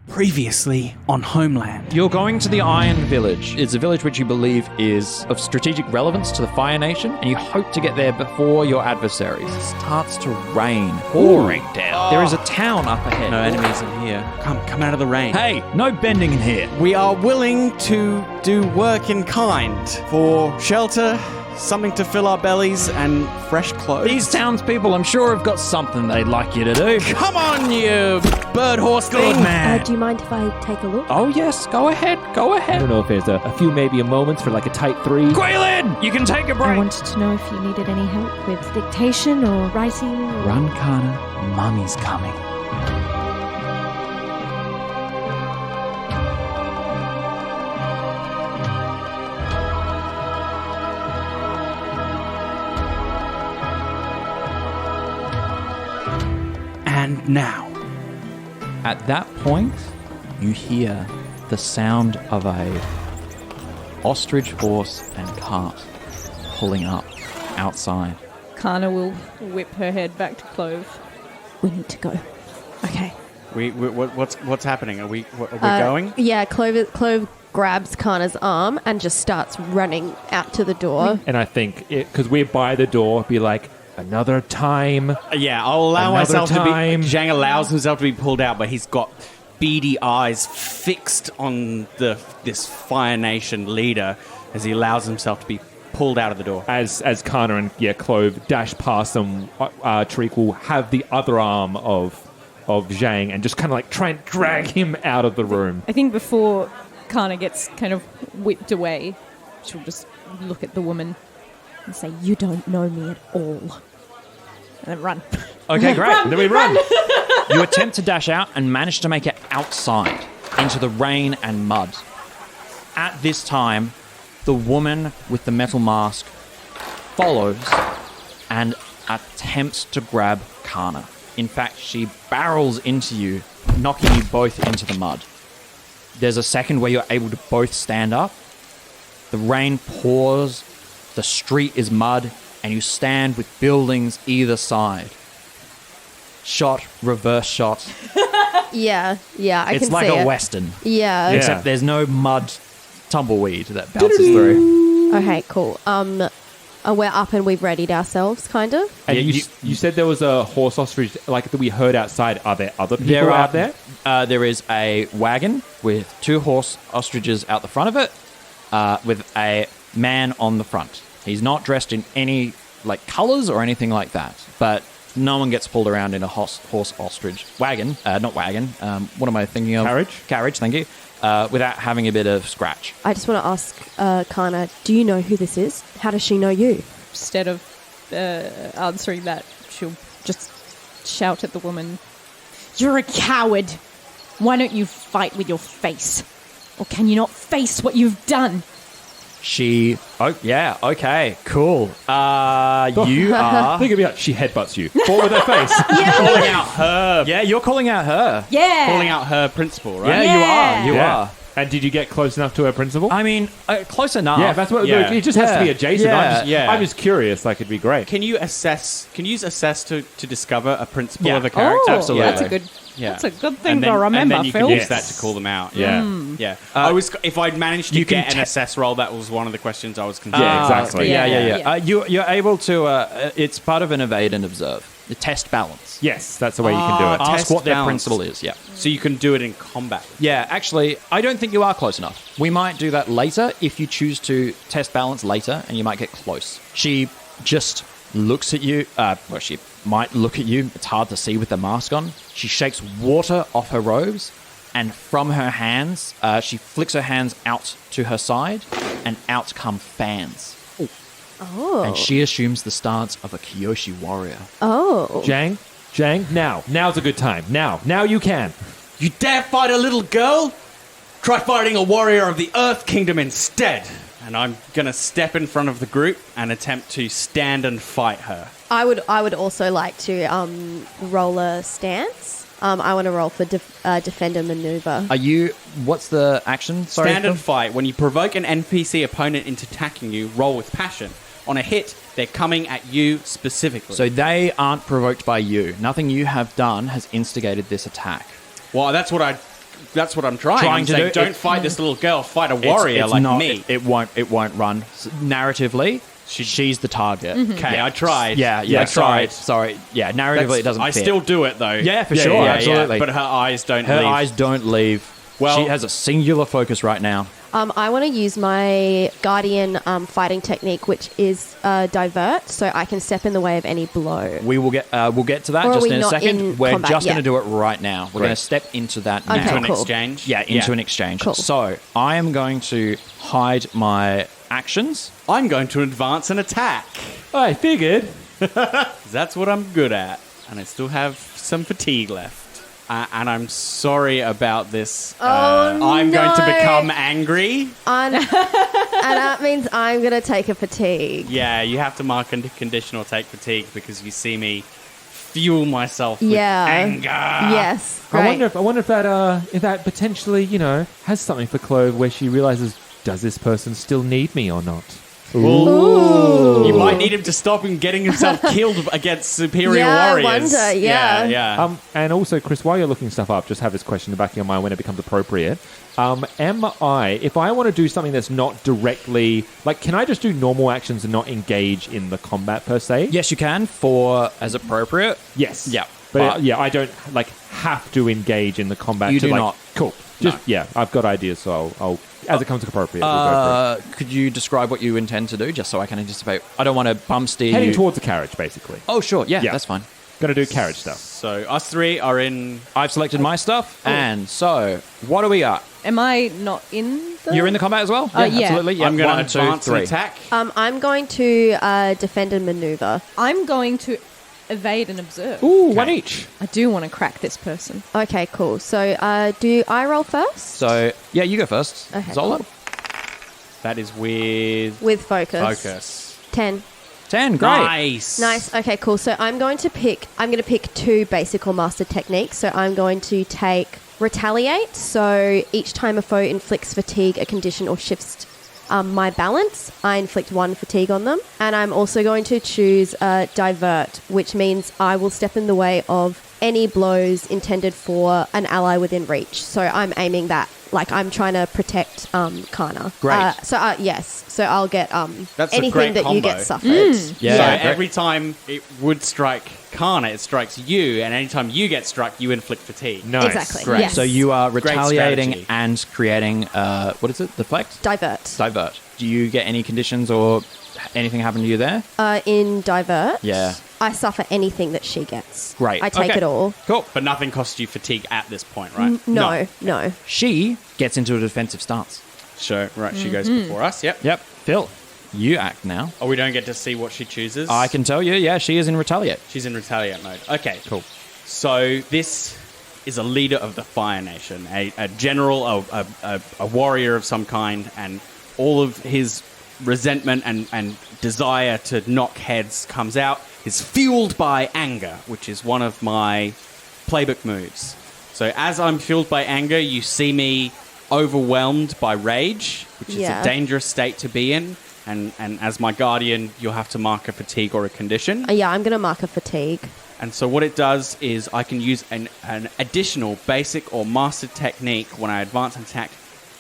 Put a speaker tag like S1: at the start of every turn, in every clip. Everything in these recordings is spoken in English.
S1: Previously on Homeland.
S2: You're going to the Iron Village. It's a village which you believe is of strategic relevance to the Fire Nation, and you hope to get there before your adversaries. It starts to rain, pouring down. There is a town up ahead.
S3: No enemies in here.
S1: Come out of the rain.
S2: Hey, no bending in here.
S1: We are willing to do work in kind for shelter, something to fill our bellies, and fresh clothes.
S2: These townspeople, I'm sure, have got something they'd like you to do.
S1: Come on, you bird horse thing!
S2: Good man.
S4: Do you mind if I take a look?
S2: Oh, yes, go ahead, go
S5: I
S2: ahead.
S5: don't know if there's a few maybe moments for like a tight 3.
S2: Quaylin, you can take a
S4: I
S2: break.
S4: wanted to know if you needed any help with dictation or writing. Or...
S1: Run, Kana. Mummy's coming. And now,
S2: At that point, you hear the sound of a ostrich horse and cart pulling up outside.
S6: Kana will whip her head back to Clove.
S4: We need to go. Okay.
S1: what's happening? Are we going?
S4: Yeah, Clove grabs Kana's arm and just starts running out to the door.
S5: And I think, because we're by the door, be like, another time.
S1: Yeah, I'll allow
S5: Another
S1: myself
S5: time.
S1: to be... Zhang allows himself to be pulled out, but he's got beady eyes fixed on this Fire Nation leader as he allows himself to be pulled out of the door.
S5: As Kana and Clove dash past them, Tariq will have the other arm of Zhang and just kind of like try and drag him out of the room.
S6: I think before Kana gets kind of whipped away, she'll just look at the woman and say, "You don't know me at all." And then run.
S2: Okay, great.
S5: And then we run.
S2: You attempt to dash out and manage to make it outside into the rain and mud. At this time, the woman with the metal mask follows and attempts to grab Kana. In fact, she barrels into you, knocking you both into the mud. There's a second where you're able to both stand up. The rain pours, the street is mud, and you stand with buildings either side. Shot, reverse shot.
S4: Yeah, I
S2: It's
S4: can
S2: like
S4: see
S2: a
S4: it.
S2: western.
S4: Yeah.
S2: Except there's no mud tumbleweed that bounces through.
S4: Okay, cool. We're up and we've readied ourselves, kind of.
S5: And
S2: Yeah,
S5: you said there was a horse ostrich like that we heard outside. Are there other people out there?
S2: There is a wagon with 2 horse ostriches out the front of it, with a man on the front. He's not dressed in any like colors or anything like that, but no one gets pulled around in a horse ostrich wagon. Not wagon. What am I thinking of? Carriage. Thank you. Without having a bit of scratch.
S4: I just want to ask Kana, do you know who this is? How does she know you?
S6: Instead of answering that, she'll just shout at the woman, "You're a coward! Why don't you fight with your face? Or can you not face what you've done?"
S2: Oh yeah, okay, cool. You are
S5: Think about she headbutts you. Forward with her face.
S1: Calling out her.
S2: Yeah, you're calling out her.
S6: Yeah!
S1: Calling out her principal, right?
S2: Yeah, you
S5: Yeah.
S2: are.
S5: And did you get close enough to her principal?
S2: I mean, close enough.
S5: Yeah, that's what
S1: Yeah.
S5: it just has to be adjacent.
S2: Yeah.
S5: I'm just curious. Like, it'd be great.
S1: Can you use assess to discover a principal
S2: Yeah.
S1: of a character?
S6: Oh,
S2: Absolutely.
S6: That's a good.
S1: Yeah.
S6: That's a good thing
S1: And then,
S6: to remember,
S1: and then you
S6: Phil.
S1: can use that to call them out.
S5: Yeah.
S1: Yeah. If I'd managed to
S2: You can
S1: get an assess roll, that was one of the questions I was
S5: Yeah,
S1: considering.
S5: exactly.
S2: Yeah.
S6: Yeah.
S2: You're able to. It's part of an evade and observe. The test balance.
S5: Yes, that's the way you can do it.
S1: Ah.
S2: Ask
S1: Test
S2: what their
S1: balance.
S2: principle is. Yeah.
S1: So you can do it in combat.
S2: Yeah. Actually, I don't think you are close enough. We might do that later if you choose to test balance later, and you might get close. She just looks at you. Well, she might look at you. It's hard to see with the mask on. She shakes water off her robes, and from her hands, she flicks her hands out to her side, and out come fans.
S4: Oh.
S2: And she assumes the stance of a Kyoshi warrior.
S4: Oh.
S5: Zhang, now's a good time. Now you can.
S1: You dare fight a little girl? Try fighting a warrior of the Earth Kingdom instead. And I'm going to step in front of the group and attempt to stand and fight her.
S4: I would also like to roll a stance. I want to roll for defend and maneuver.
S2: Are you... What's the action? Sorry.
S1: Stand and fight. When you provoke an NPC opponent into attacking you, roll with passion. On a hit, they're coming at you specifically.
S2: So they aren't provoked by you. Nothing you have done has instigated this attack.
S1: Well, that's what I That's what I'm trying.
S2: Trying
S1: I'm
S2: to
S1: saying,
S2: do-
S1: don't
S2: it-
S1: fight this little girl. Fight a warrior
S2: It's
S1: like
S2: not,
S1: me.
S2: It won't run. Narratively, she's the target.
S1: Okay, I tried.
S2: Yeah,
S1: I tried.
S2: Sorry. Yeah, narratively it doesn't
S1: I
S2: fit.
S1: still do it though.
S2: Yeah, for sure, absolutely.
S1: But her eyes don't
S2: Her
S1: leave.
S2: eyes don't leave.
S1: Well-
S2: she has a singular focus right now.
S4: I want to use my guardian fighting technique, which is divert, so I can step in the way of any blow.
S2: We'll get to that
S4: Or are
S2: just
S4: we
S2: in a
S4: not
S2: second.
S4: in
S2: We're
S4: combat
S2: just going to
S4: yet?
S2: do it right now. We're going to step into that now.
S4: Okay,
S1: Into an
S4: cool.
S1: exchange.
S2: Yeah, into an exchange.
S4: Cool.
S2: So I am going to hide my actions.
S1: I'm going to advance and attack.
S5: I figured.
S1: That's what I'm good at, and I still have some fatigue left. And I'm sorry about this. I'm going to
S4: no.
S1: become angry.
S4: And that means I'm going to take a fatigue.
S1: Yeah, you have to mark a condition or take fatigue because you see me fuel myself with
S4: Yeah.
S1: anger.
S4: Yes. Great.
S5: I wonder if that potentially, has something for Clove where she realizes, does this person still need me or not?
S1: Well, you might need him to stop him getting himself killed against superior
S4: Yeah, I
S1: warriors.
S4: wonder, yeah.
S1: yeah.
S5: And also, Chris, while you're looking stuff up, just have this question in the back of your mind when it becomes appropriate. If I want to do something that's not directly, can I just do normal actions and not engage in the combat per se?
S2: Yes, you can as appropriate.
S5: Yes.
S2: Yeah.
S5: But I don't have to engage in the combat.
S2: You
S5: to,
S2: do not.
S5: Cool. I've got ideas, so I'll as it comes appropriate. We'll go for
S2: Could you describe what you intend to do, just so I can anticipate? I don't want to bump steer
S5: it. Heading
S2: you.
S5: towards the carriage, basically.
S2: Oh, sure. Yeah,
S5: Yeah.
S2: that's fine.
S5: Going to do carriage stuff.
S1: So us three are in.
S2: I've selected my stuff, and so what do we got?
S6: Am I not in the...
S2: You're in the combat as well?
S6: yeah.
S2: Absolutely. Yeah,
S1: I'm going to
S2: 1, 2,
S1: advance
S2: 3.
S1: and attack.
S4: I'm going to defend and maneuver.
S6: I'm going to evade and observe.
S5: Ooh, one each.
S6: I do want to crack this person.
S4: Okay, cool. So do I roll first?
S2: So, yeah, you go first.
S4: Okay,
S2: Zola.
S4: cool.
S1: That is with
S4: Focus.
S1: focus.
S4: 10.
S2: 10, great.
S4: Nice. Okay, cool. So I'm going to pick 2 basic or master techniques. So I'm going to take retaliate. So each time a foe inflicts fatigue, a condition, or shifts my balance, I inflict 1 fatigue on them. And I'm also going to choose divert, which means I will step in the way of any blows intended for an ally within reach. So I'm aiming that. I'm trying to protect Kana.
S2: Great.
S4: Yes. So I'll get
S1: That's a
S4: anything
S1: great
S4: that you
S1: combo.
S4: get suffered.
S2: Yeah,
S1: So
S2: great.
S1: every time it would strike Kana, it strikes you, and anytime you get struck, you inflict fatigue.
S5: Nice.
S4: Exactly.
S1: Great.
S4: Yes.
S2: So you are retaliating
S1: strategy.
S2: and creating, what is it? Deflect?
S4: Divert.
S2: Divert. Do you get any conditions or anything happen to you there?
S4: In divert,
S2: Yeah.
S4: I suffer anything that she gets.
S2: Great.
S4: I take
S2: Okay.
S4: it all.
S2: Cool.
S1: But nothing costs you fatigue at this point, right?
S4: No.
S2: She gets into a defensive stance.
S1: Sure. Right, she goes before us. Yep.
S2: Yep. Phil, you act now.
S1: Oh, we don't get to see what she chooses.
S2: I can tell you, yeah, she is in retaliate.
S1: She's in retaliate mode. Okay, cool. So this is a leader of the Fire Nation, a general, a warrior of some kind, and all of his resentment and desire to knock heads comes out is fueled by anger, which is one of my playbook moves. So as I'm fueled by anger, you see me overwhelmed by rage, which is
S4: Yeah.
S1: a dangerous state to be in. And as my guardian, you'll have to mark a fatigue or a condition.
S4: Yeah, I'm going to mark a fatigue.
S1: And so what it does is I can use an additional basic or master technique when I advance and attack,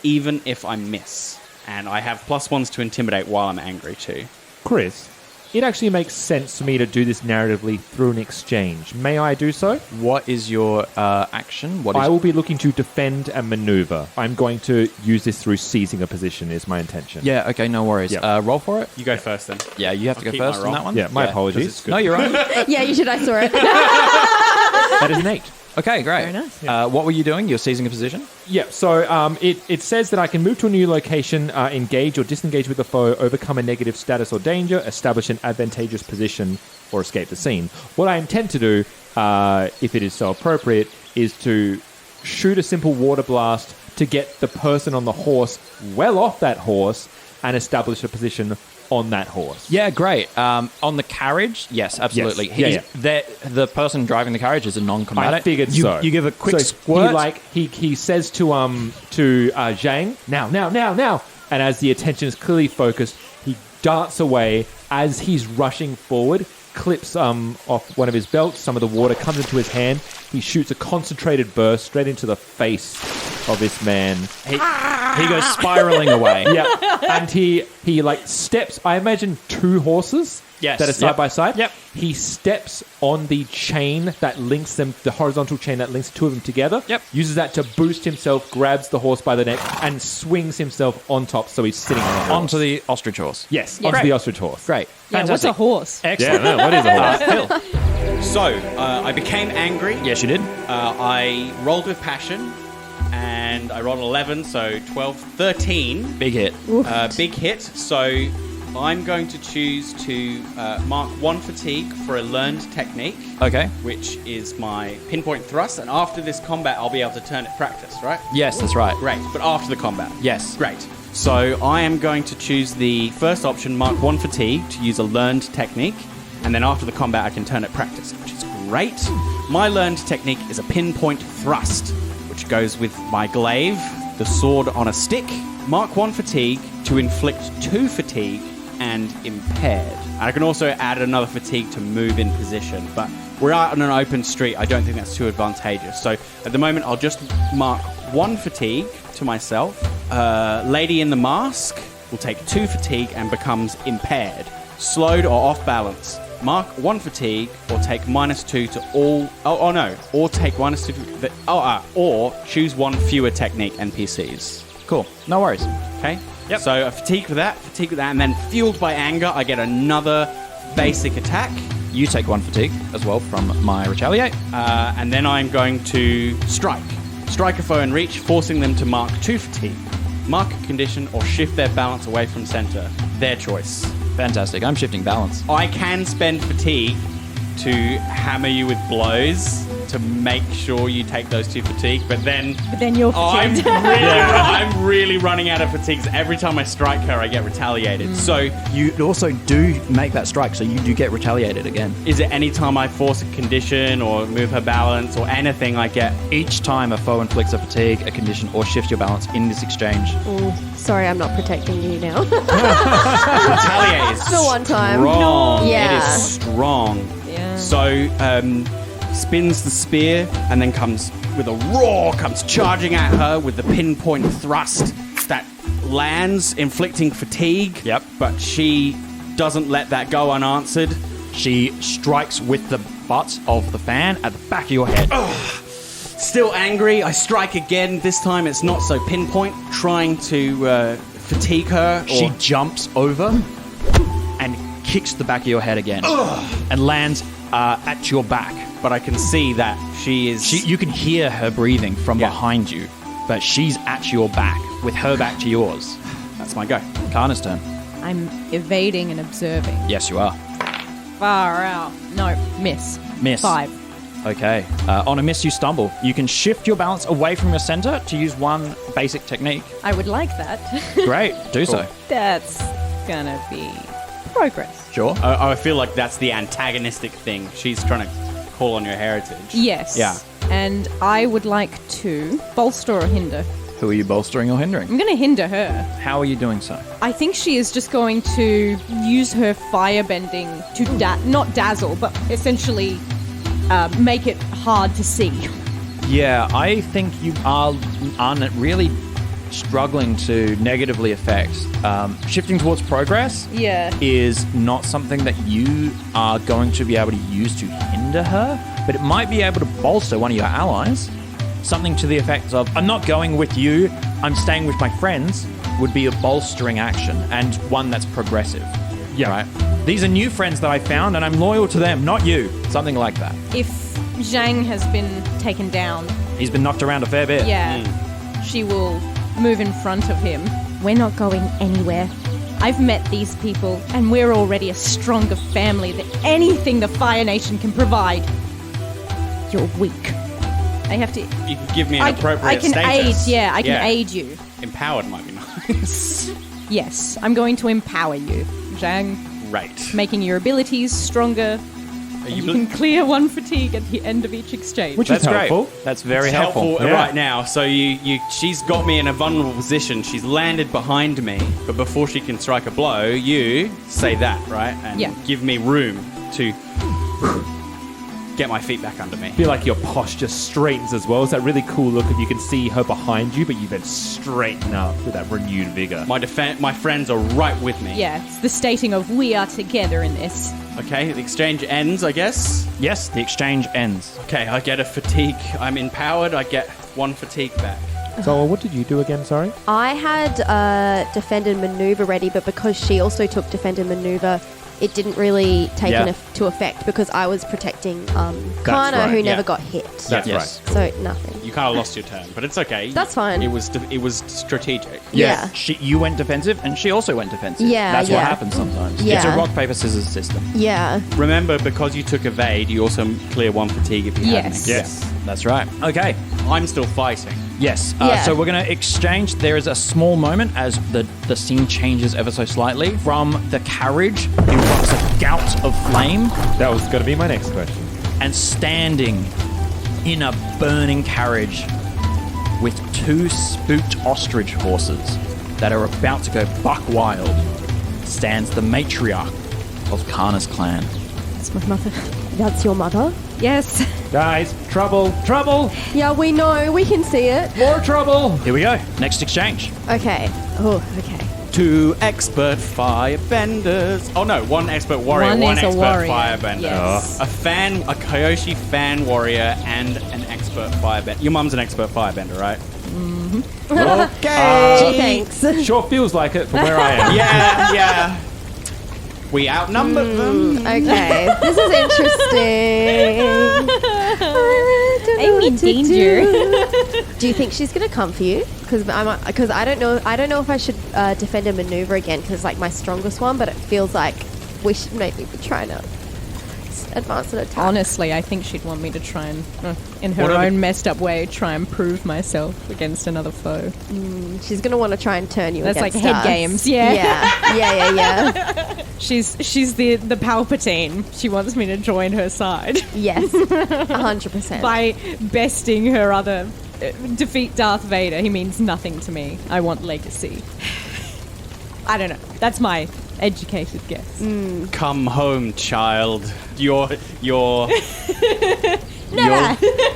S1: even if I miss. And I have +1s to intimidate while I'm angry too.
S5: Chris, it actually makes sense for me to do this narratively through an exchange. May I do so?
S2: What is your action? What is
S5: I will be looking to defend and maneuver. I'm going to use this through seizing a position is my intention.
S2: Yeah, okay, no worries.
S5: Yeah.
S2: Roll for it.
S1: You go first then.
S2: Yeah, you have to
S1: I'll
S2: go
S1: keep my
S2: first on
S1: roll.
S2: that one.
S5: Yeah, my
S1: 'cause
S5: apologies.
S1: it's good.
S2: No, you're right.
S4: Yeah, you should. I saw it.
S5: That is an 8.
S2: Okay, great.
S6: Very nice.
S2: What were you doing? You're seizing a position?
S5: Yeah, so it says that I can move to a new location, engage or disengage with the foe, overcome a negative status or danger, establish an advantageous position, or escape the scene. What I intend to do, if it is so appropriate, is to shoot a simple water blast to get the person on the horse well off that horse and establish a position on that horse.
S2: Yeah, great. On the carriage? Yes, absolutely.
S5: Yes. Yeah,
S2: The person driving the carriage is a non-combatant.
S5: I figured
S2: you,
S5: so.
S2: You give a quick
S5: so
S2: squirt.
S5: He says to Zhang, now, and as the attention is clearly focused, he darts away as he's rushing forward, clips off one of his belts, some of the water comes into his hand, he shoots a concentrated burst straight into the face of this man.
S2: He goes spiraling away.
S5: Yeah, and he like steps. I imagine 2 horses.
S2: Yes.
S5: That are side by side.
S2: Yep.
S5: He steps on the chain that links them, the horizontal chain that links the 2 of them together.
S2: Yep.
S5: Uses that to boost himself, grabs the horse by the neck, and swings himself on top, so he's sitting on the horse.
S2: Onto the ostrich horse.
S5: Yes,
S6: Yeah.
S5: onto
S2: Great.
S5: the ostrich horse.
S2: Great.
S6: Yeah, what's
S2: Fantastic.
S6: a horse?
S2: Excellent.
S5: Yeah, no, what is a horse?
S2: Phil.
S1: So, I became angry.
S2: Yes, you did.
S1: I rolled with passion, and I rolled an 11, so 12, 13.
S2: Big hit.
S1: Big hit. So, I'm going to choose to mark 1 fatigue for a learned technique,
S2: Okay.
S1: which is my pinpoint thrust, and after this combat, I'll be able to turn it practice, right?
S2: Yes, that's right.
S1: Great, but after the combat.
S2: Yes.
S1: Great. So I am going to choose the first option, mark 1 fatigue, to use a learned technique, and then after the combat, I can turn it practice, which is great. My learned technique is a pinpoint thrust, which goes with my glaive, the sword on a stick. Mark 1 fatigue to inflict 2 fatigue and impaired. And I can also add another fatigue to move in position, but we're out on an open street. I don't think that's too advantageous. So at the moment, I'll just mark 1 fatigue to myself. Lady in the mask will take 2 fatigue and becomes impaired, slowed or off balance. Mark 1 fatigue or take -2 to all. Oh no! Or take -2. Or choose 1 fewer technique NPCs.
S2: Cool. No worries.
S1: Okay?
S2: Yep.
S1: So a fatigue with that, and then fueled by anger, I get another basic attack.
S2: You take 1 fatigue as well from my retaliate.
S1: And then I'm going to strike. Strike a foe in reach, forcing them to mark 2 fatigue. Mark a condition or shift their balance away from center. Their choice.
S2: Fantastic. I'm shifting balance.
S1: I can spend fatigue to hammer you with blows to make sure you take those 2 fatigue, but then
S6: you're
S1: I'm
S6: fatigued.
S1: I'm really running out of fatigues. Every time I strike her, I get retaliated. So
S2: You also do make that strike, so you do get retaliated again.
S1: is it any time I force a condition or move her balance or anything I get?
S2: Each time a foe inflicts a fatigue, a condition, or shifts your balance in this exchange.
S4: Sorry, I'm not protecting you now.
S1: Retaliate is
S4: The one time.
S1: strong.
S4: Yeah.
S1: It is strong.
S6: Yeah.
S1: So spins the spear and then comes with a roar, comes charging at her with the pinpoint thrust that lands, inflicting fatigue.
S2: Yep.
S1: But she doesn't let that go unanswered.
S2: She strikes with the butt of the fan at the back of your head.
S1: Still angry, I strike again. This time it's not so pinpoint, trying to fatigue her.
S2: She jumps over and kicks the back of your head again and lands at your back.
S1: But I can see that she is...
S2: You can hear her breathing from
S1: Yeah.
S2: behind you, but she's at your back with her back to yours.
S1: That's my go.
S2: Kana's turn.
S6: I'm evading and observing.
S2: Yes, you are.
S6: Far out. No, miss.
S2: Miss.
S6: 5.
S2: Okay. On a miss, you stumble. You can shift your balance away from your center to use 1 basic technique.
S6: I would like that.
S2: Great. Do so.
S6: That's gonna be progress.
S2: Sure.
S1: I feel like that's the antagonistic thing. She's trying to call on your heritage.
S6: Yes.
S1: Yeah.
S6: And I would like to bolster or hinder.
S2: Who are you bolstering or hindering?
S6: I'm going to hinder her.
S2: How are you doing so?
S6: I think she is just going to use her firebending to not dazzle, but essentially make it hard to see.
S2: Yeah, I think you are really struggling to negatively affect. Shifting towards progress
S6: Yeah.
S2: is not something that you are going to be able to use to hinder her, but it might be able to bolster one of your allies. Something to the effect of, I'm not going with you, I'm staying with my friends, would be a bolstering action, and one that's progressive.
S5: Yeah.
S2: Right? These are new friends that I found, and I'm loyal to them, not you. Something like that.
S6: If Zhang has been taken down,
S2: He's been knocked around a fair bit.
S6: she will move in front of him. We're not going anywhere. I've met these people, and we're already a stronger family than anything the Fire Nation can provide. You're weak. I have to...
S1: You can give me an appropriate
S6: I can
S1: status.
S6: I can aid you.
S1: Empowered might be nice.
S6: Yes, I'm going to empower you, Zhang,
S1: Right.
S6: making your abilities stronger.
S1: Are
S6: You can clear 1 fatigue at the end of each exchange.
S5: Which
S2: That's
S5: is helpful.
S2: great. That's very
S1: It's
S2: helpful.
S5: Yeah.
S1: right now. So she's got me in a vulnerable position. She's landed behind me, but before she can strike a blow, you say that, right? And
S6: Yeah.
S1: give me room to get my feet back under me.
S5: I feel like your posture straightens as well. It's that really cool look of you can see her behind you, but you then straighten up with that renewed vigor.
S1: My friends are right with me.
S6: Yeah, it's the stating of we are together in this.
S1: Okay, the exchange ends, I guess.
S2: Yes, the exchange ends.
S1: Okay, I get a fatigue. I'm empowered. I get 1 fatigue back.
S5: So what did you do again, sorry?
S4: I had defend and maneuver ready, but because she also took defend and maneuver, it didn't really take to effect because I was protecting Kana,
S5: right,
S4: who never got hit.
S5: That's
S2: Yes.
S5: right.
S4: So nothing.
S1: You kind of lost your turn, but it's okay.
S4: That's fine.
S1: It was strategic.
S4: Yeah.
S2: You went defensive, and she also went defensive.
S4: Yeah,
S2: That's what
S4: yeah.
S2: happens sometimes.
S4: Yeah.
S2: It's a rock, paper, scissors system.
S4: Yeah.
S1: Remember, because you took evade, you also clear 1 fatigue if you have
S6: Yes.
S1: any.
S2: Yes, that's right. Okay.
S1: I'm still fighting.
S2: Yes.
S4: Yeah.
S2: So we're going to exchange. There is a small moment as the scene changes ever so slightly. From the carriage erupts a gout of flame,
S5: That was going to be my next question.
S2: and standing in a burning carriage with 2 spooked ostrich horses that are about to go buck wild stands the matriarch of Kana's clan.
S6: That's my mother.
S4: That's your mother?
S6: Yes.
S5: Guys, trouble, trouble,
S4: Yeah, we know. We can see it.
S5: more trouble.
S2: Here we go. Next exchange.
S4: Okay. Oh, okay.
S1: 2 expert firebenders. Oh no, 1 expert warrior,
S6: One
S1: 1
S6: is a
S1: expert
S6: warrior.
S1: firebender.
S6: Yes.
S1: A Kyoshi fan warrior, and an expert firebender. Your mum's an expert firebender, right?
S4: Okay. Thanks.
S5: Sure feels like it from where I am.
S1: Yeah. We outnumbered them.
S4: Okay. This is interesting.
S6: I'm in danger.
S4: Do you think she's gonna come for you? Because I don't know. I don't know if I should defend and maneuver again because like my strongest one, but it feels like we should maybe be trying to advance an attack.
S6: Honestly, I think she'd want me to try and, in her
S1: What are the-
S6: own messed up way, try and prove myself against another foe.
S4: She's gonna want to try and turn you.
S6: That's like
S4: against
S6: head
S4: us.
S6: games, yeah.
S4: Yeah.
S6: She's the Palpatine. She wants me to join her side
S4: Yes, 100%.
S6: by besting her other. Defeat Darth Vader. He means nothing to me. I want legacy. I don't know. That's my educated guess.
S1: Come home, child. Your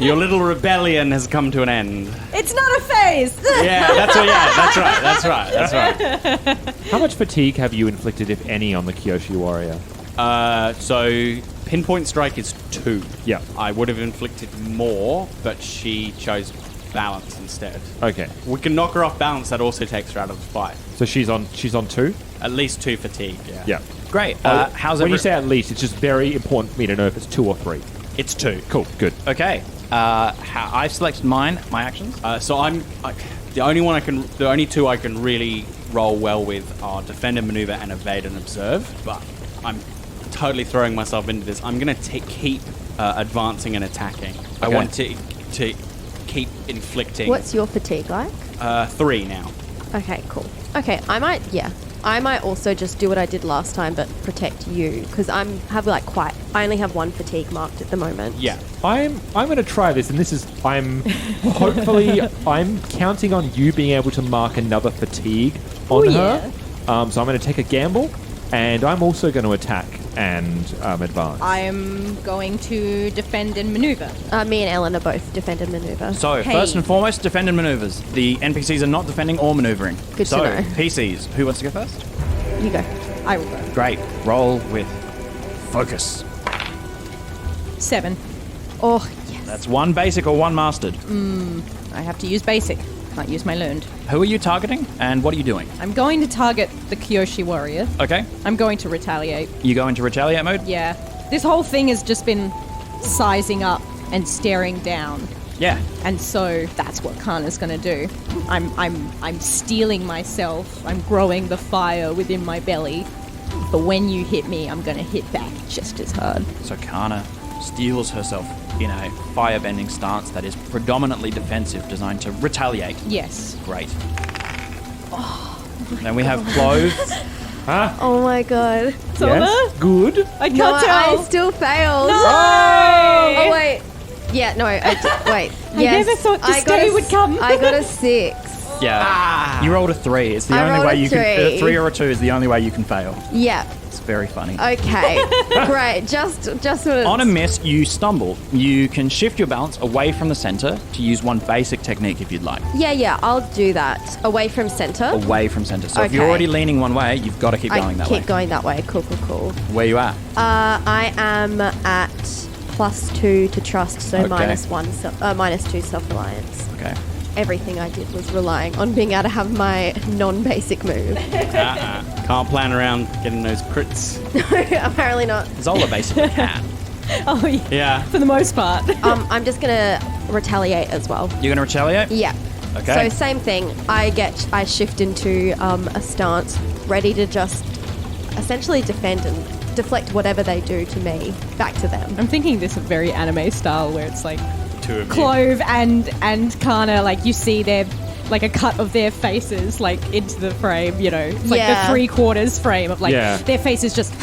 S1: little rebellion has come to an end.
S6: It's not a phase.
S1: Yeah, that's right.
S5: How much fatigue have you inflicted, if any, on the Kyoshi warrior?
S1: So pinpoint strike is 2.
S5: Yeah.
S1: I would have inflicted more, but she chose balance instead.
S5: Okay.
S1: We can knock her off balance. That also takes her out of the fight.
S5: So she's on 2?
S1: At least 2 fatigue. Yeah.
S5: Yeah.
S2: Great. How's
S5: when you say at least, it's just very important for me to know if it's 2 or 3.
S1: It's 2.
S5: Cool. Good.
S2: Okay. I've selected my actions.
S1: So the only 2 I can really roll well with are defend and maneuver and evade and observe. But I'm totally throwing myself into this. I'm going to keep advancing and attacking. I
S2: Okay.
S1: want to keep inflicting.
S4: What's your fatigue like?
S1: 3 now.
S4: Okay, cool. Okay, I might also just do what I did last time, but protect you because I only have 1 fatigue marked at the moment.
S1: Yeah.
S5: I'm going to try this, and this is I'm counting on you being able to mark another fatigue on her. So I'm going to take a gamble, and I'm also going to attack and advance.
S6: I'm going to defend and maneuver.
S4: Me and Ellen are both defend and maneuver.
S2: So,
S6: Hey.
S2: first and foremost, defend and maneuvers. The NPCs are not defending or maneuvering.
S4: Good to
S2: so,
S4: know.
S2: PCs, who wants to go first?
S4: You go.
S6: I will go.
S2: Great. Roll with focus.
S6: 7.
S4: Oh, yes.
S2: That's 1 basic or 1 mastered.
S6: I have to use basic. Can't use my learned.
S2: Who are you targeting, and what are you doing?
S6: I'm going to target the Kyoshi warrior.
S2: Okay.
S6: I'm going to retaliate.
S2: You go into retaliate mode?
S6: Yeah. This whole thing has just been sizing up and staring down.
S2: Yeah.
S6: And so that's what Kana's going to do. I'm steeling myself. I'm growing the fire within my belly. But when you hit me, I'm going to hit back just as hard.
S2: So Kana steels herself in a firebending stance that is predominantly defensive, designed to retaliate.
S6: Yes.
S2: Great. Then we have clothes.
S4: Oh my god.
S5: Yes. Good.
S6: I can't
S4: No,
S6: tell.
S4: I still failed.
S6: No!
S4: Oh wait. Yeah, no, wait. Yes,
S6: never thought this
S4: I got
S6: day
S4: a
S6: would come.
S4: I got a 6.
S2: Yeah. You rolled a 3. It's the
S4: I
S2: only
S4: rolled
S2: way
S4: a
S2: you can.
S4: 3.
S2: 3 or a 2 is the only way you can fail.
S4: Yeah.
S2: very funny.
S4: Okay, great. Just sort of
S2: On a miss, you stumble. You can shift your balance away from the center to use one basic technique if you'd like.
S4: Yeah, I'll do that. Away from center.
S2: Away from center. So if
S4: Okay.
S2: you're already leaning one way, you've got to keep going that way.
S4: Keep going that way. Cool.
S2: Where you at?
S4: I am at +2 to trust, so
S2: Okay.
S4: -2 self-reliance.
S2: Okay.
S4: Everything I did was relying on being able to have my non-basic move.
S1: Can't plan around getting those crits.
S4: Apparently not.
S2: Zola basically can.
S6: Oh, yeah.
S1: Yeah.
S6: For the most part.
S4: I'm just gonna retaliate as well.
S2: You're going to retaliate?
S4: Yeah.
S2: Okay.
S4: So same thing. I shift into a stance, ready to just essentially defend and deflect whatever they do to me back to them.
S6: I'm thinking this is very anime style where it's like
S1: Two of you.
S6: Clove and Kana, like you see their like a cut of their faces like into the frame, you know. It's like
S4: Yeah.
S6: the 3/4 frame of like
S5: Yeah.
S6: their faces just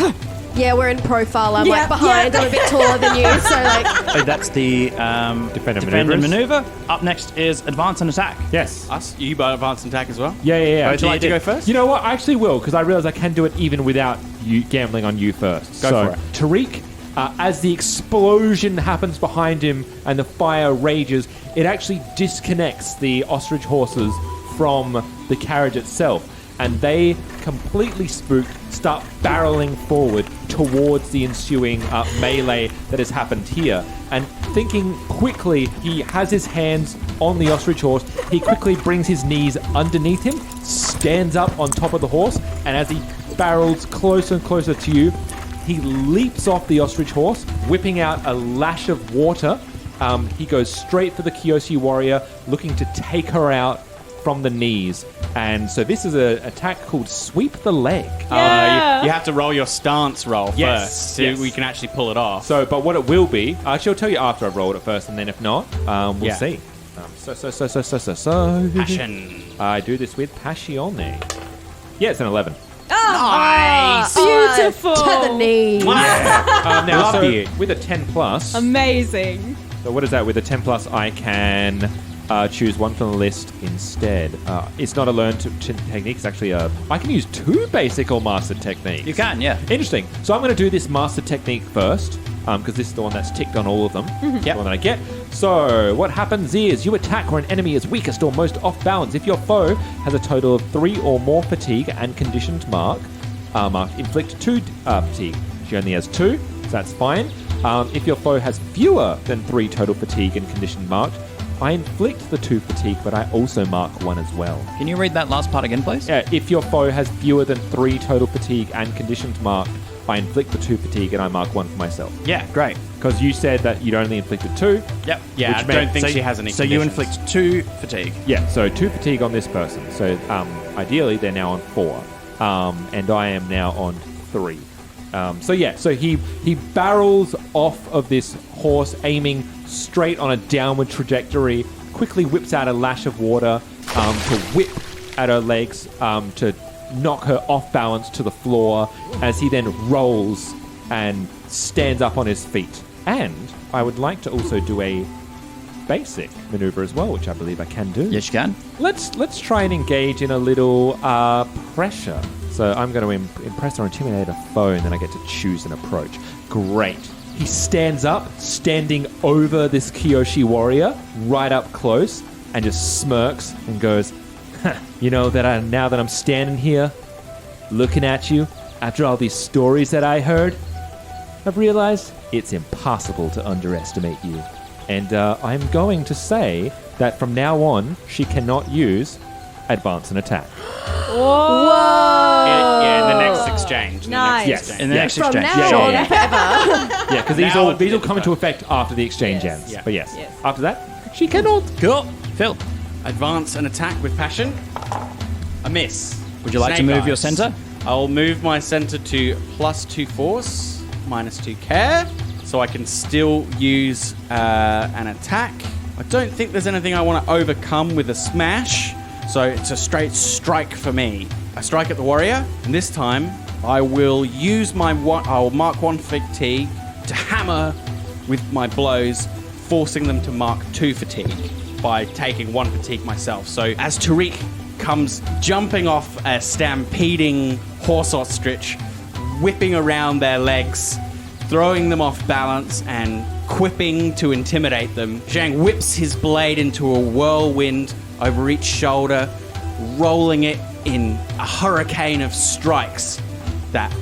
S4: Yeah, we're in profile. I'm
S6: Yeah,
S4: like behind.
S6: yeah.
S4: I'm a bit taller than you, so like
S2: So that's the
S5: Defend and
S2: defend and
S5: maneuvers.
S2: maneuver. Up next is advance and attack.
S5: Yes.
S1: Us? You buy advance and attack as well?
S5: Yeah.
S1: Would you like to go first?
S5: You know what? I actually will, because I realize I can do it even without you gambling on you first.
S1: Go
S5: so,
S1: for it.
S5: Tariq, as the explosion happens behind him and the fire rages, it actually disconnects the ostrich horses from the carriage itself. And they, completely spooked, start barreling forward towards the ensuing melee that has happened here. And thinking quickly, he has his hands on the ostrich horse. He quickly brings his knees underneath him, stands up on top of the horse, and as he barrels closer and closer to you, he leaps off the ostrich horse, whipping out a lash of water. He goes straight for the Kyoshi warrior, looking to take her out from the knees. And so this is an attack called Sweep the Leg.
S6: Yeah.
S1: You have to roll your stance roll
S5: Yes,
S1: first, so
S5: yes.
S1: we can actually pull it off.
S5: So, but what it will be, actually, I'll tell you after I've rolled it first, and then if not, we'll
S1: Yeah.
S5: see. So.
S1: Passion.
S5: I do this with Passion. Yeah, it's an 11.
S1: Nice.
S6: beautiful.
S4: to the knee.
S5: Now,
S1: Love
S5: so
S1: you.
S5: with a 10 plus,
S6: Amazing.
S5: so what is that? With a 10 plus, I can choose one from the list instead. It's not a learned technique. It's actually I can use 2 basic or master techniques.
S2: You can, yeah.
S5: Interesting. So I'm going to do this master technique first, because this is the one that's ticked on all of them. The one that I get. So what happens is you attack where an enemy is weakest or most off balance. If your foe has a total of 3 or more fatigue and conditioned mark, inflict 2 fatigue. She only has 2, so that's fine. If your foe has fewer than 3 total fatigue and conditioned marked, I inflict the 2 fatigue, but I also mark 1 as well.
S2: Can you read that last part again, please?
S5: Yeah, if your foe has fewer than 3 total fatigue and conditioned marked, I inflict the 2 fatigue and I mark 1 for myself.
S2: Yeah, great.
S5: Because you said that you'd only inflicted 2.
S2: Yep.
S1: Yeah, I
S5: Which
S1: don't
S5: meant-
S1: think
S2: So-
S1: she has any
S2: So you
S1: conditions.
S2: inflict 2 fatigue.
S5: Yeah, so 2 fatigue on this person. So ideally, they're now on 4. And I am now on 3. So he barrels off of this horse, aiming straight on a downward trajectory, quickly whips out a lash of water to whip at her legs, to knock her off balance to the floor, as he then rolls and stands up on his feet. And I would like to also do a basic maneuver as well, which I believe I can do.
S2: Yes, you can.
S5: Let's try and engage in a little pressure. So I'm going to impress or intimidate a foe, and then I get to choose an approach. Great. He stands up, standing over this Kyoshi warrior, right up close, and just smirks and goes, you know, now that I'm standing here, looking at you, after all these stories that I heard, I've realized it's impossible to underestimate you. And I'm going to say that from now on, she cannot use advance and attack.
S1: Yeah, in the next exchange.
S6: Nice.
S5: Yes.
S2: In the next
S4: From
S2: exchange.
S4: now
S5: Yeah,
S4: on
S5: yeah.
S4: forever.
S5: Yeah, because these
S1: Now
S5: all
S1: it's
S5: come into
S1: different.
S5: effect after the exchange
S6: Yes.
S5: ends.
S1: Yeah.
S5: But yes,
S6: Yes.
S5: after that, she cannot.
S2: Cool. Phil,
S1: Advance and attack with passion. A miss.
S2: would you like to
S1: Snake
S2: move your
S1: eyes.
S2: center?
S1: I'll move my center to +2 force, -2 care, so I can still use an attack. I don't think there's anything I want to overcome with a smash, so it's a straight strike for me. I strike at the warrior, and this time I will use I'll mark 1 fatigue to hammer with my blows, forcing them to mark 2 fatigue by taking 1 fatigue myself. So as Tariq comes jumping off a stampeding horse ostrich, whipping around their legs, throwing them off balance and quipping to intimidate them. Zhang whips his blade into a whirlwind over each shoulder, rolling it in a hurricane of strikes that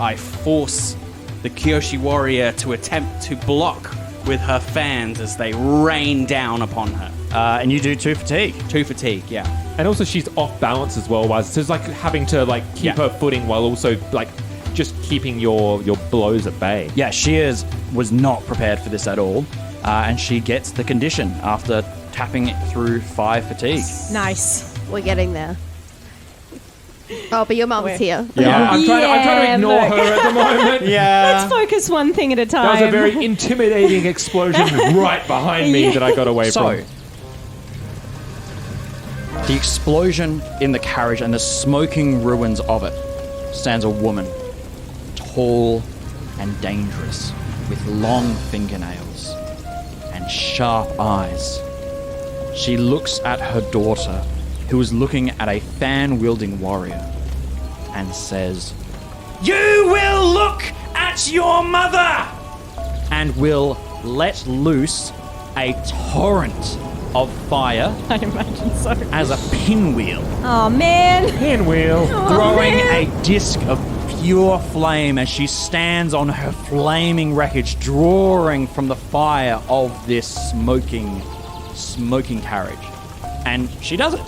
S1: I force the Kyoshi warrior to attempt to block with her fans as they rain down upon her.
S2: And you do 2 fatigue.
S1: 2 fatigue, yeah.
S5: And also she's off balance as well, so it's like having to like keep her footing while also like just keeping your blows at bay.
S2: Yeah, she was not prepared for this at all. And she gets the condition after tapping it through 5 fatigue.
S6: Nice.
S4: We're getting there. Oh, but your mum's here.
S5: Yeah, I'm trying to ignore
S6: look.
S5: her at the moment.
S6: Let's focus one thing at a time.
S5: That was a very intimidating explosion right behind me that I got away
S2: So,
S5: from.
S2: the explosion in the carriage and the smoking ruins of it stands a woman, tall and dangerous, with long fingernails and sharp eyes. She looks at her daughter, who is looking at a fan-wielding warrior, and says, "You will look at your mother!" and will let loose a torrent of fire
S6: I imagine so.
S2: as a pinwheel,
S6: Oh, man.
S5: Pinwheel.
S2: throwing
S6: man.
S2: a disc of pure flame as she stands on her flaming wreckage, drawing from the fire of this smoking carriage. And she does it.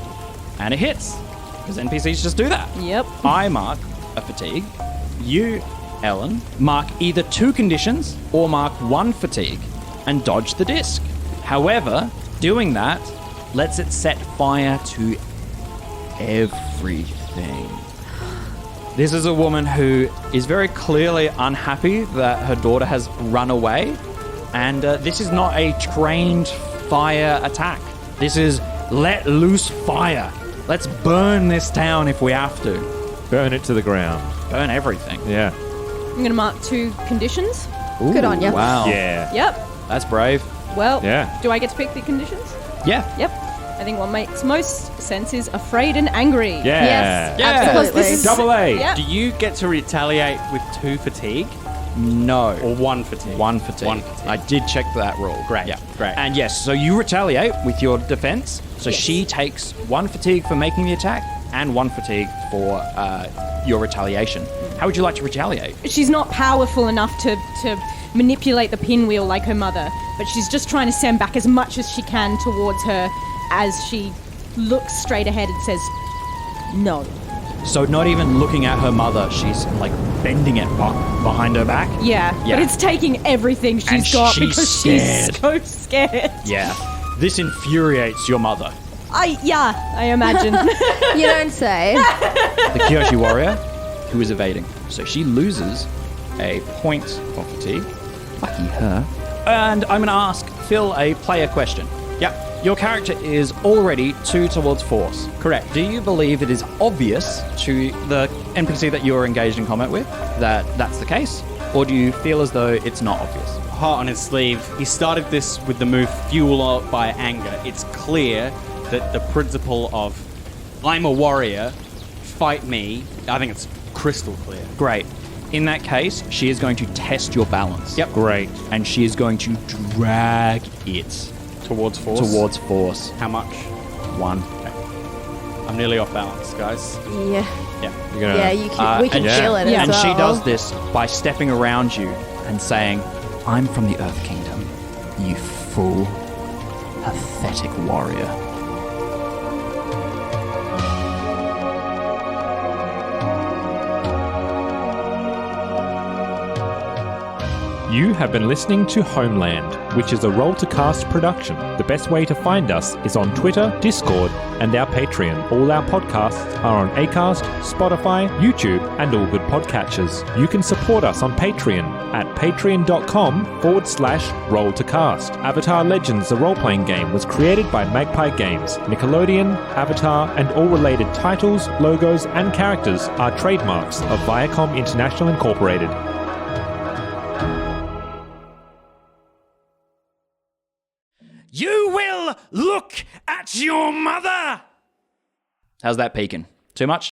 S2: And it hits. Because NPCs just do that.
S6: Yep.
S2: I mark a fatigue. You, Ellen, mark either 2 conditions or mark 1 fatigue and dodge the disc. However, doing that lets it set fire to everything. This is a woman who is very clearly unhappy that her daughter has run away, and this is not a trained fire attack. This is let loose fire. Let's burn this town if we have to.
S5: Burn it to the ground.
S2: Burn everything.
S5: Yeah.
S6: I'm going to mark 2 conditions.
S4: Good on ya.
S2: Wow.
S5: Yeah.
S6: Yep.
S2: That's brave.
S6: Well,
S5: Yeah.
S6: do I get to pick the conditions?
S2: Yeah.
S6: Yep. I think what makes most sense is afraid and angry.
S5: Yeah.
S4: Yes,
S2: Yeah.
S4: absolutely.
S6: This is-
S5: Double A.
S6: Yep.
S1: Do you get to retaliate with 2 fatigue
S2: No.
S1: or 1 fatigue?
S2: 1 fatigue.
S1: 1 fatigue.
S2: I did check that rule.
S1: Great,
S2: Yeah.
S1: great.
S2: And yes, so you retaliate with your defense. So
S6: Yes.
S2: she takes 1 fatigue for making the attack and 1 fatigue for your retaliation. How would you like to retaliate?
S6: She's not powerful enough to manipulate the pinwheel like her mother, but she's just trying to send back as much as she can towards her as she looks straight ahead and says, no.
S2: So not even looking at her mother, she's like bending it behind her back.
S6: Yeah,
S2: Yeah.
S6: but it's taking everything she's
S2: And
S6: got
S2: she's
S6: because
S2: scared.
S6: she's so scared.
S2: Yeah. This infuriates your mother.
S6: I imagine.
S4: You don't say.
S2: The Kyoshi warrior, who is evading. So she loses a point of fatigue. Lucky her. And I'm going to ask Phil a player question.
S1: Yep.
S2: Your character is already 2 towards force.
S1: Correct.
S2: Do you believe it is obvious to the NPC that you're engaged in combat with that that's the case? Or do you feel as though it's not obvious?
S1: Heart on his sleeve. He started this with the move fuel by anger. It's clear that the principle of I'm a warrior, fight me, I think it's crystal clear.
S2: Great. In that case, she is going to test your balance.
S1: Yep.
S5: Great.
S2: And she is going to drag it
S1: Towards force.
S2: towards force.
S1: How much?
S2: 1.
S1: I'm nearly off balance, guys.
S4: Yeah.
S1: Yeah.
S5: You're gonna.
S4: Yeah, we can
S2: and
S4: feel it
S6: Yeah.
S4: as
S2: And
S4: well.
S2: she does this by stepping around you and saying, "I'm from the Earth Kingdom, you fool. Pathetic warrior."
S5: You have been listening to Homeland, which is a Roll-to-Cast production. The best way to find us is on Twitter, Discord, and our Patreon. All our podcasts are on Acast, Spotify, YouTube, and all good podcatchers. You can support us on Patreon at patreon.com/Roll-to-Cast. Avatar Legends, the role-playing game, was created by Magpie Games. Nickelodeon, Avatar, and all related titles, logos, and characters are trademarks of Viacom International Incorporated.
S2: You will look at your mother! How's that peaking? Too much?